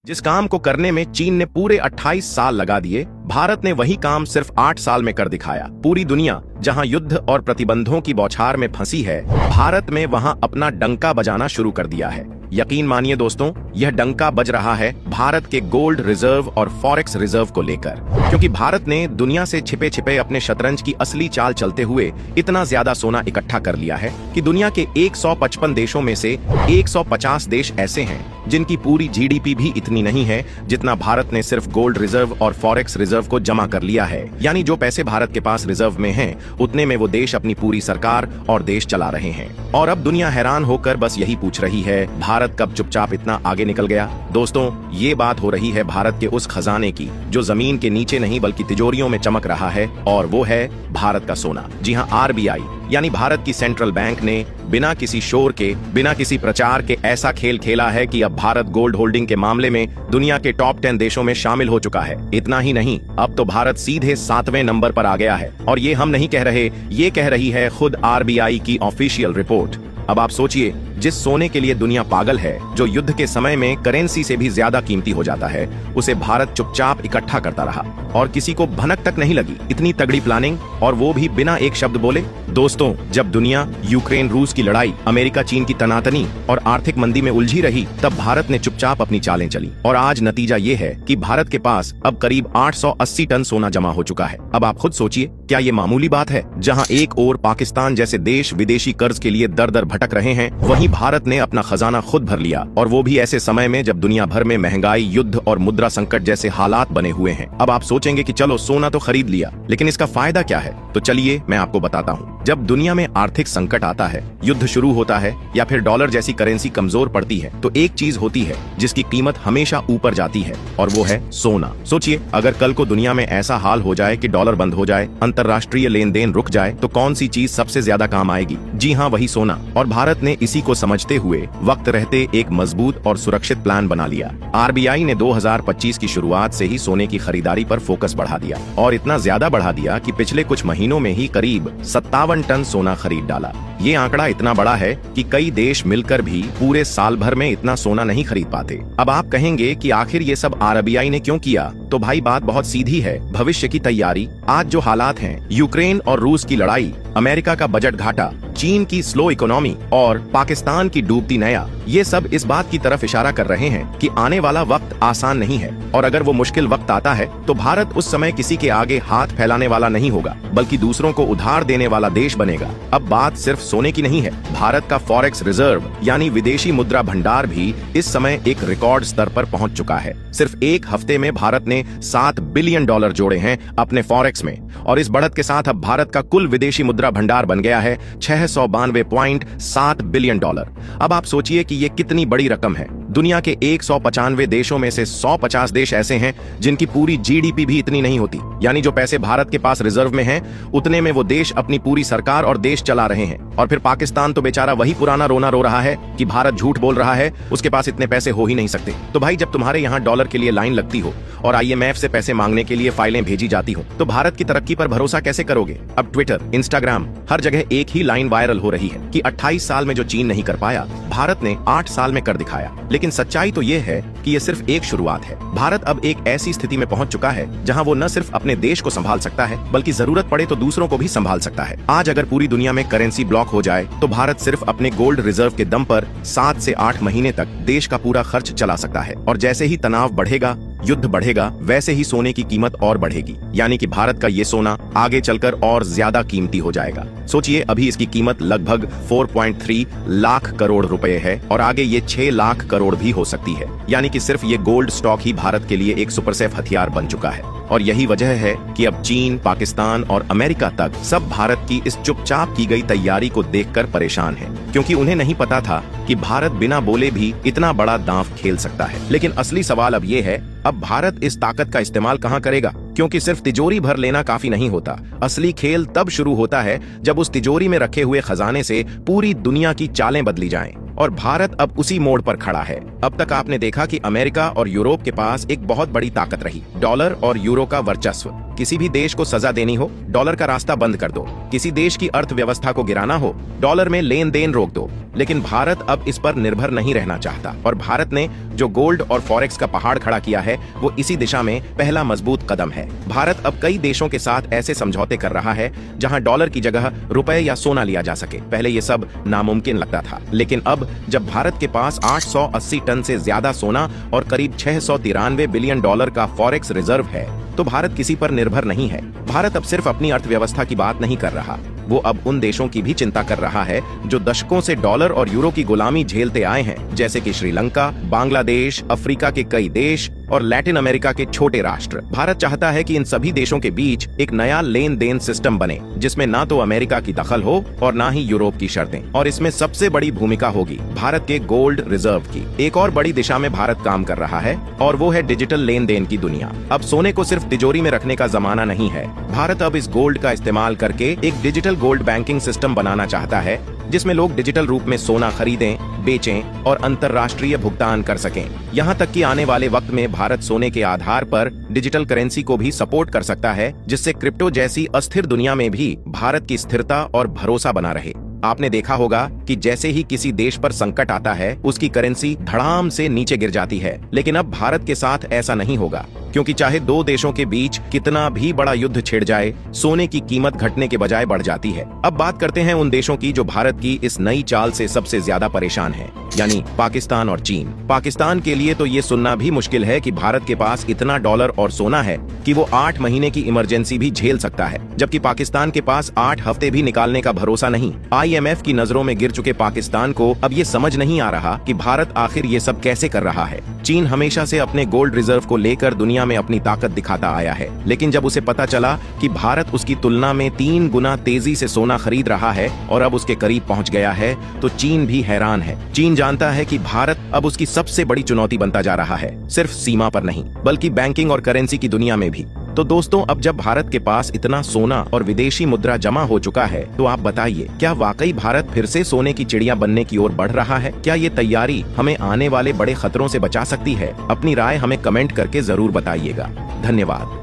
जिस काम को करने में चीन ने पूरे 28 साल लगा दिए, भारत ने वही काम सिर्फ 8 साल में कर दिखाया। पूरी दुनिया जहां युद्ध और प्रतिबंधों की बौछार में फंसी है, भारत में वहां अपना डंका बजाना शुरू कर दिया है। यकीन मानिए दोस्तों, यह डंका बज रहा है भारत के गोल्ड रिजर्व और फॉरेक्स रिजर्व को लेकर, क्योंकि भारत ने दुनिया से छिपे छिपे अपने शतरंज की असली चाल चलते हुए इतना ज्यादा सोना इकट्ठा कर लिया है कि दुनिया के 155 देशों में से 150 देश ऐसे हैं जिनकी पूरी जीडीपी भी इतनी नहीं है जितना भारत ने सिर्फ गोल्ड रिजर्व और फॉरेक्स रिजर्व को जमा कर लिया है। यानी जो पैसे भारत के पास रिजर्व में हैं, उतने में वो देश अपनी पूरी सरकार और देश चला रहे हैं। और अब दुनिया हैरान होकर बस यही पूछ रही है, भारत कब चुपचाप इतना आगे निकल गया। दोस्तों, ये बात हो रही है भारत के उस खजाने की जो जमीन के नीचे नहीं बल्कि तिजोरियों में चमक रहा है, और वो है भारत का सोना। जी हाँ, आरबीआई यानी भारत की सेंट्रल बैंक ने बिना किसी शोर के, बिना किसी प्रचार के ऐसा खेल खेला है कि अब भारत गोल्ड होल्डिंग के मामले में दुनिया के टॉप 10 देशों में शामिल हो चुका है। इतना ही नहीं, अब तो भारत सीधे 7वें नंबर पर आ गया है। और ये हम नहीं कह रहे, ये कह रही है खुद आरबीआई की ऑफिशियल रिपोर्ट। अब आप सोचिए, जिस सोने के लिए दुनिया पागल है, जो युद्ध के समय में करेंसी से भी ज्यादा कीमती हो जाता है, उसे भारत चुपचाप इकट्ठा करता रहा और किसी को भनक तक नहीं लगी। इतनी तगड़ी प्लानिंग, और वो भी बिना एक शब्द बोले। दोस्तों, जब दुनिया यूक्रेन रूस की लड़ाई, अमेरिका चीन की तनातनी और आर्थिक मंदी में उलझी रही, तब भारत ने चुपचाप अपनी चालें चली। और आज नतीजा ये है कि भारत के पास अब करीब 880 टन सोना जमा हो चुका है। अब आप खुद सोचिए, क्या ये मामूली बात है? जहां एक ओर पाकिस्तान जैसे देश विदेशी कर्ज के लिए दर दर भटक रहे हैं, वहीं भारत ने अपना खजाना खुद भर लिया, और वो भी ऐसे समय में जब दुनिया भर में महंगाई, युद्ध और मुद्रा संकट जैसे हालात बने हुए हैं। अब आप सोचेंगे कि चलो सोना तो खरीद लिया, लेकिन इसका फायदा क्या है? तो चलिए मैं आपको बताता हूँ। जब दुनिया में आर्थिक संकट आता है, युद्ध शुरू होता है या फिर डॉलर जैसी करेंसी कमजोर पड़ती है, तो एक चीज होती है जिसकी कीमत हमेशा ऊपर जाती है, और वो है सोना। सोचिए, अगर कल को दुनिया में ऐसा हाल हो जाए कि डॉलर बंद हो जाए, अंतरराष्ट्रीय लेन देन रुक जाए, तो कौन सी चीज सबसे ज्यादा काम आएगी? जी हाँ, वही सोना। और भारत ने इसी को समझते हुए वक्त रहते एक मजबूत और सुरक्षित प्लान बना लिया। आरबीआई ने 2025 की शुरुआत से ही सोने की खरीदारी पर फोकस बढ़ा दिया, और इतना ज्यादा बढ़ा दिया कि पिछले कुछ महीनों में ही करीब 57 टन सोना खरीद डाला। ये आंकड़ा इतना बड़ा है कि कई देश मिलकर भी पूरे साल भर में इतना सोना नहीं खरीद पाते। अब आप कहेंगे कि आखिर ये सब आरबीआई ने क्यों किया? तो भाई, बात बहुत सीधी है, भविष्य की तैयारी। आज जो हालात हैं, यूक्रेन और रूस की लड़ाई, अमेरिका का बजट घाटा, चीन की स्लो इकोनॉमी और पाकिस्तान की डूबती नया, ये सब इस बात की तरफ इशारा कर रहे हैं कि आने वाला वक्त आसान नहीं है। और अगर वो मुश्किल वक्त आता है, तो भारत उस समय किसी के आगे हाथ फैलाने वाला नहीं होगा, बल्कि दूसरों को उधार देने वाला देश बनेगा। अब बात सिर्फ सोने की नहीं है, भारत का फॉरेक्स रिजर्व यानी विदेशी मुद्रा भंडार भी इस समय एक रिकॉर्ड स्तर पर पहुंच चुका है। सिर्फ एक हफ्ते में भारत ने $7 बिलियन जोड़े हैं अपने फॉरेक्स में, और इस बढ़त के साथ अब भारत का कुल विदेशी मुद्रा भंडार बन गया है $692.7 बिलियन। अब आप सोचिए कि ये कितनी बड़ी रकम है। दुनिया के 195 देशों में से 150 देश ऐसे हैं जिनकी पूरी जीडीपी भी इतनी नहीं होती। यानी जो पैसे भारत के पास रिजर्व में हैं, उतने में वो देश अपनी पूरी सरकार और देश चला रहे हैं। और फिर पाकिस्तान तो बेचारा वही पुराना रोना रो रहा है कि भारत झूठ बोल रहा है, उसके पास इतने पैसे हो ही नहीं सकते। तो भाई, जब तुम्हारे यहाँ डॉलर के लिए लाइन लगती हो और आईएमएफ से पैसे मांगने के लिए फाइलें भेजी जाती हो, तो भारत की तरक्की पर भरोसा कैसे करोगे? अब ट्विटर, इंस्टाग्राम, हर जगह एक ही लाइन वायरल हो रही है कि 28 साल में जो चीन नहीं कर पाया, भारत ने 8 साल में कर दिखाया। लेकिन सच्चाई तो ये है कि ये सिर्फ एक शुरुआत है। भारत अब एक ऐसी स्थिति में पहुंच चुका है जहां वो न सिर्फ अपने देश को संभाल सकता है, बल्कि जरूरत पड़े तो दूसरों को भी संभाल सकता है। आज अगर पूरी दुनिया में करेंसी ब्लॉक हो जाए, तो भारत सिर्फ अपने गोल्ड रिजर्व के दम पर 7 से 8 महीने तक देश का पूरा खर्च चला सकता है। और जैसे ही तनाव बढ़ेगा, युद्ध बढ़ेगा, वैसे ही सोने की कीमत और बढ़ेगी। यानी कि भारत का ये सोना आगे चलकर और ज्यादा कीमती हो जाएगा। सोचिए, अभी इसकी कीमत लगभग 4.3 लाख करोड़ रुपए है, और आगे ये 6 लाख करोड़ भी हो सकती है। यानी कि सिर्फ ये गोल्ड स्टॉक ही भारत के लिए एक सुपर सेफ हथियार बन चुका है। और यही वजह है कि अब चीन, पाकिस्तान और अमेरिका तक सब भारत की इस चुपचाप की गई तैयारी को देखकर परेशान हैं, क्योंकि उन्हें नहीं पता था कि भारत बिना बोले भी इतना बड़ा दांव खेल सकता है। लेकिन असली सवाल अब ये है, अब भारत इस ताकत का इस्तेमाल कहां करेगा? क्योंकि सिर्फ तिजोरी भर लेना काफी नहीं होता। असली खेल तब शुरू होता है जब उस तिजोरी में रखे हुए खजाने से पूरी दुनिया की चालें बदली जाएं। और भारत अब उसी मोड़ पर खड़ा है। अब तक आपने देखा कि अमेरिका और यूरोप के पास एक बहुत बड़ी ताकत रही, डॉलर और यूरो का वर्चस्व। किसी भी देश को सजा देनी हो, डॉलर का रास्ता बंद कर दो। किसी देश की अर्थव्यवस्था को गिराना हो, डॉलर में लेन देन रोक दो। लेकिन भारत अब इस पर निर्भर नहीं रहना चाहता और भारत ने जो गोल्ड और फॉरेक्स का पहाड़ खड़ा किया है वो इसी दिशा में पहला मजबूत कदम है। भारत अब कई देशों के साथ ऐसे समझौते कर रहा है जहां डॉलर की जगह रुपए या सोना लिया जा सके। पहले ये सब नामुमकिन लगता था, लेकिन अब जब भारत के पास 880 टन से ज्यादा सोना और करीब 693 बिलियन डॉलर का फॉरेक्स रिजर्व है तो भारत किसी पर निर्भर नहीं है। भारत अब सिर्फ अपनी अर्थव्यवस्था की बात नहीं कर रहा, वो अब उन देशों की भी चिंता कर रहा है जो दशकों से डॉलर और यूरो की गुलामी झेलते आए हैं, जैसे कि श्रीलंका, बांग्लादेश, अफ्रीका के कई देश और लैटिन अमेरिका के छोटे राष्ट्र। भारत चाहता है कि इन सभी देशों के बीच एक नया लेन देन सिस्टम बने जिसमें ना तो अमेरिका की दखल हो और ना ही यूरोप की शर्तें। और इसमें सबसे बड़ी भूमिका होगी भारत के गोल्ड रिजर्व की। एक और बड़ी दिशा में भारत काम कर रहा है और वो है डिजिटल लेन देन की दुनिया। अब सोने को सिर्फ तिजोरी में रखने का जमाना नहीं है। भारत अब इस गोल्ड का इस्तेमाल करके एक डिजिटल गोल्ड बैंकिंग सिस्टम बनाना चाहता है जिसमें लोग डिजिटल रूप में सोना खरीदें, बेचें और अंतर्राष्ट्रीय भुगतान कर सकें। यहाँ तक कि आने वाले वक्त में भारत सोने के आधार पर डिजिटल करेंसी को भी सपोर्ट कर सकता है, जिससे क्रिप्टो जैसी अस्थिर दुनिया में भी भारत की स्थिरता और भरोसा बना रहे। आपने देखा होगा कि जैसे ही किसी देश पर संकट आता है उसकी करेंसी धड़ाम से नीचे गिर जाती है, लेकिन अब भारत के साथ ऐसा नहीं होगा, क्योंकि चाहे दो देशों के बीच कितना भी बड़ा युद्ध छिड़ जाए, सोने की कीमत घटने के बजाय बढ़ जाती है। अब बात करते हैं उन देशों की जो भारत की इस नई चाल से सबसे ज्यादा परेशान हैं, यानी पाकिस्तान और चीन। पाकिस्तान के लिए तो ये सुनना भी मुश्किल है कि भारत के पास इतना डॉलर और सोना है कि वो 8 महीने की इमरजेंसी भी झेल सकता है, जबकि पाकिस्तान के पास 8 हफ्ते भी निकालने का भरोसा नहीं। IMF की नजरों में गिर चुके पाकिस्तान को अब ये समझ नहीं आ रहा कि भारत आखिर ये सब कैसे कर रहा है। चीन हमेशा से अपने गोल्ड रिजर्व को लेकर दुनिया में अपनी ताकत दिखाता आया है, लेकिन जब उसे पता चला कि भारत उसकी तुलना में 3 गुना तेजी से सोना खरीद रहा है और अब उसके करीब पहुंच गया है, तो चीन भी हैरान है। चीन जानता है कि भारत अब उसकी सबसे बड़ी चुनौती बनता जा रहा है, सिर्फ सीमा पर नहीं बल्कि बैंकिंग और करेंसी की दुनिया में भी। तो दोस्तों, अब जब भारत के पास इतना सोना और विदेशी मुद्रा जमा हो चुका है तो आप बताइए, क्या वाकई भारत फिर से सोने की चिड़िया बनने की ओर बढ़ रहा है? क्या ये तैयारी हमें आने वाले बड़े खतरों से बचा सकती है? अपनी राय हमें कमेंट करके जरूर बताइएगा। धन्यवाद।